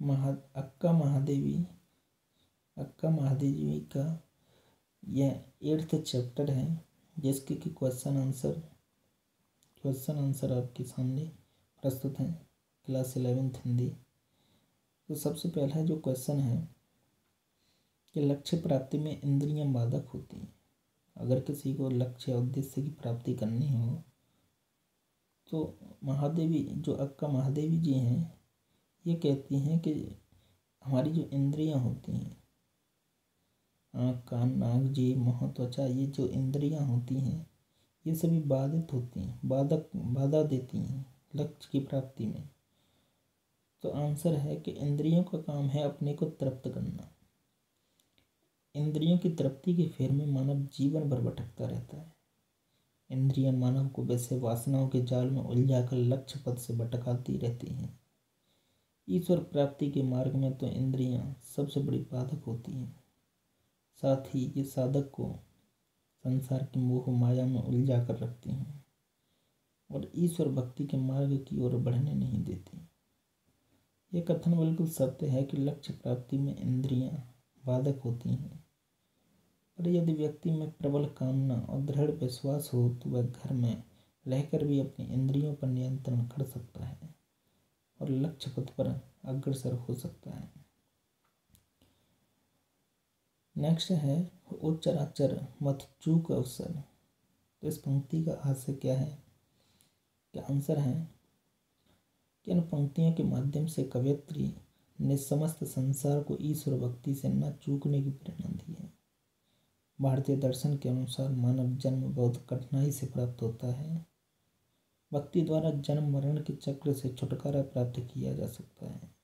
अक्का महादेवी का यह 8th चैप्टर है, जिसके कि क्वेश्चन आंसर आपके सामने प्रस्तुत हैं, क्लास 11th हिंदी। तो सबसे पहला जो क्वेश्चन है कि लक्ष्य प्राप्ति में इंद्रियां बाधक होती हैं। अगर किसी को लक्ष्य या उद्देश्य की प्राप्ति करनी हो तो अक्का महादेवी जी हैं, ये कहती हैं कि हमारी जो इंद्रियां होती हैं, आँख, कान, नाक, जीभ, मुँह, त्वचा, ये जो इंद्रियां होती हैं ये सभी बाधित होती हैं, बाधा देती हैं लक्ष्य की प्राप्ति में। तो आंसर है कि इंद्रियों का काम है अपने को तृप्त करना। इंद्रियों की तृप्ति के फेर में मानव जीवन भर भटकता रहता है। इंद्रियां मानव को वैसे वासनाओं के जाल में उलझाकर लक्ष्य पथ से भटकाती रहती हैं। ईश्वर प्राप्ति के मार्ग में तो इंद्रियां सबसे बड़ी बाधक होती हैं। साथ ही ये साधक को संसार की मोह माया में उलझा कर रखती हैं और ईश्वर भक्ति के मार्ग की ओर बढ़ने नहीं देती। यह कथन बिल्कुल सत्य है कि लक्ष्य प्राप्ति में इंद्रियां बाधक होती हैं, पर यदि व्यक्ति में प्रबल कामना और दृढ़ विश्वास हो तो वह घर में रहकर भी अपनी इंद्रियों पर नियंत्रण कर सकता है और लक्ष्य पथ पर अग्रसर हो सकता है। नेक्स्ट है उच्चराचर मत चूक अवसर। तो इस पंक्ति का आशय क्या है? क्या आंसर है कि इन पंक्तियों के माध्यम से कवयित्री ने समस्त संसार को ईश्वर भक्ति से न चूकने की प्रेरणा दी है। भारतीय दर्शन के अनुसार मानव जन्म बहुत कठिनाई से प्राप्त होता है। भक्ति द्वारा जन्म मरण के चक्र से छुटकारा प्राप्त किया जा सकता है।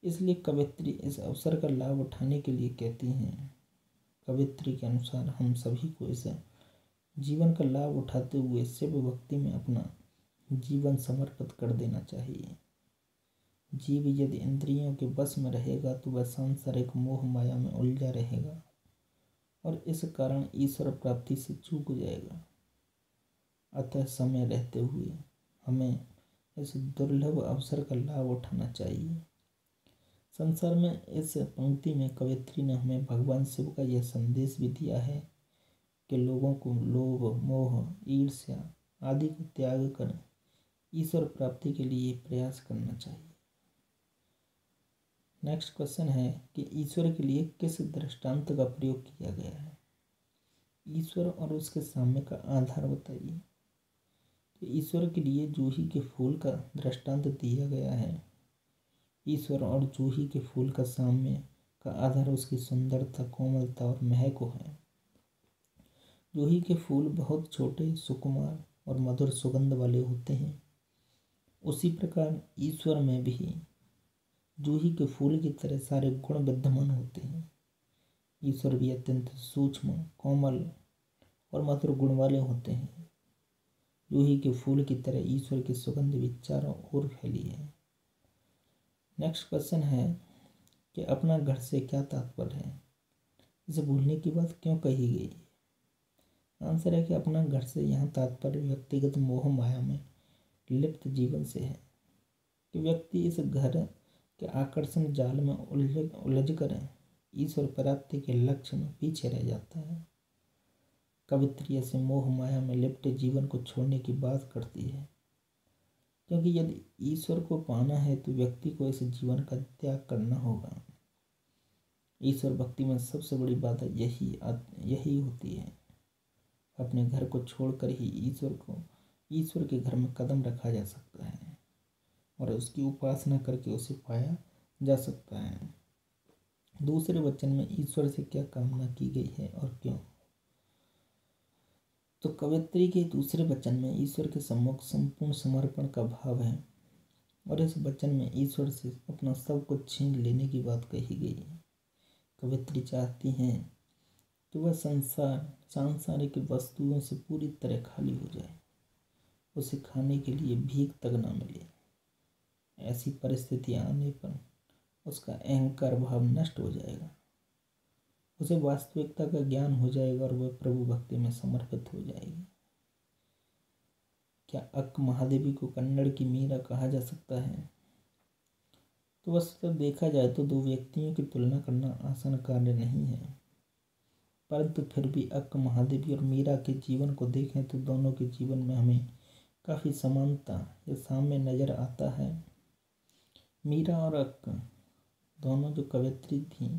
इसलिए कवयित्री इस अवसर का लाभ उठाने के लिए कहती हैं। कवयित्री के अनुसार हम सभी को इस जीवन का लाभ उठाते हुए शिव भक्ति में अपना जीवन समर्पित कर देना चाहिए। जीव यदि इंद्रियों के बस में रहेगा तो वह सांसारिक मोह माया में उलझा रहेगा और इस कारण ईश्वर प्राप्ति से चूक जाएगा। अतः समय रहते हुए हमें इस दुर्लभ अवसर का लाभ उठाना चाहिए। संसार में इस पंक्ति में कवयित्री ने हमें भगवान शिव का यह संदेश भी दिया है कि लोगों को लोभ, मोह, ईर्ष्या आदि को त्याग कर ईश्वर प्राप्ति के लिए प्रयास करना चाहिए। नेक्स्ट क्वेश्चन है कि ईश्वर के लिए किस दृष्टांत का प्रयोग किया गया है? ईश्वर और उसके साम्य का आधार बताइए। तो ईश्वर के लिए जूही के फूल का दृष्टांत दिया गया है। ईश्वर और जूही के फूल का साम्य का आधार उसकी सुंदरता, कोमलता और महक है। जूही के फूल बहुत छोटे, सुकुमार और मधुर सुगंध वाले होते हैं। उसी प्रकार ईश्वर में भी जूही के फूल की तरह सारे गुण विद्यमान होते हैं। ईश्वर भी अत्यंत सूक्ष्म, कोमल और मधुर गुण वाले होते हैं। जूही के फूल की तरह ईश्वर की सुगंध भी चारों ओर फैली है। नेक्स्ट क्वेश्चन है कि अपना घर से क्या तात्पर्य है? इसे भूलने की बात क्यों कही गई? आंसर है कि अपना घर से यहाँ तात्पर्य व्यक्तिगत मोह माया में लिप्त जीवन से है कि व्यक्ति इस घर के आकर्षण जाल में उलझ कर ईश्वर प्राप्ति के लक्ष्य में पीछे रह जाता है। कवयित्री ऐसे मोह माया में लिप्त जीवन को छोड़ने की बात करती है, क्योंकि यदि ईश्वर को पाना है तो व्यक्ति को इस जीवन का त्याग करना होगा। ईश्वर भक्ति में सबसे बड़ी बात यही होती है। अपने घर को छोड़कर ही ईश्वर के घर में कदम रखा जा सकता है और उसकी उपासना करके उसे पाया जा सकता है। दूसरे वचन में ईश्वर से क्या कामना की गई है और क्यों? तो कवयित्री के दूसरे वचन में ईश्वर के सम्मुख संपूर्ण समर्पण का भाव है और इस वचन में ईश्वर से अपना सब कुछ छीन लेने की बात कही गई है। कवयित्री चाहती हैं कि वह सांसारिक वस्तुओं से पूरी तरह खाली हो जाए, उसे खाने के लिए भीख तक न मिले। ऐसी परिस्थितियां आने पर उसका अहंकार भाव नष्ट हो जाएगा, उसे वास्तविकता का ज्ञान हो जाएगा और वह प्रभु भक्ति में समर्पित हो जाएगी। क्या अक्क महादेवी को कन्नड़ की मीरा कहा जा सकता है? तो वस्तुतः देखा जाए तो दो व्यक्तियों की तुलना करना आसान कार्य नहीं है, परंतु फिर भी अक्का महादेवी और मीरा के जीवन को देखें तो दोनों के जीवन में हमें काफ़ी समानता या साम्य नज़र आता है। मीरा और अक्का दोनों जो कवयित्री थीं,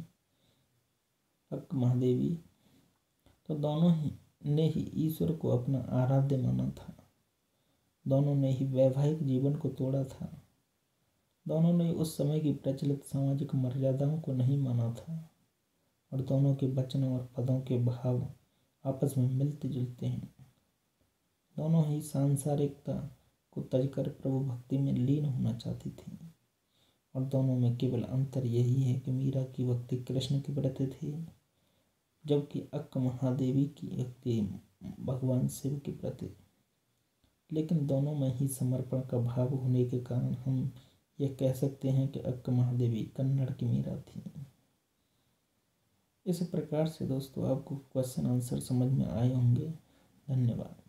अक्का महादेवी, तो दोनों ही ने ही ईश्वर को अपना आराध्य माना था। दोनों ने ही वैवाहिक जीवन को तोड़ा था। दोनों ने उस समय की प्रचलित सामाजिक मर्यादाओं को नहीं माना था और दोनों के वचनों और पदों के भाव आपस में मिलते जुलते हैं। दोनों ही सांसारिकता को तजकर प्रभु भक्ति में लीन होना चाहती थी और दोनों में केवल अंतर यही है कि मीरा की भक्ति कृष्ण के प्रति थी, जबकि अक्का महादेवी की भक्ति भगवान शिव के प्रति। लेकिन दोनों में ही समर्पण का भाव होने के कारण हम यह कह सकते हैं कि अक्का महादेवी कन्नड़ की मीरा थी। इस प्रकार से दोस्तों आपको क्वेश्चन आंसर समझ में आए होंगे। धन्यवाद।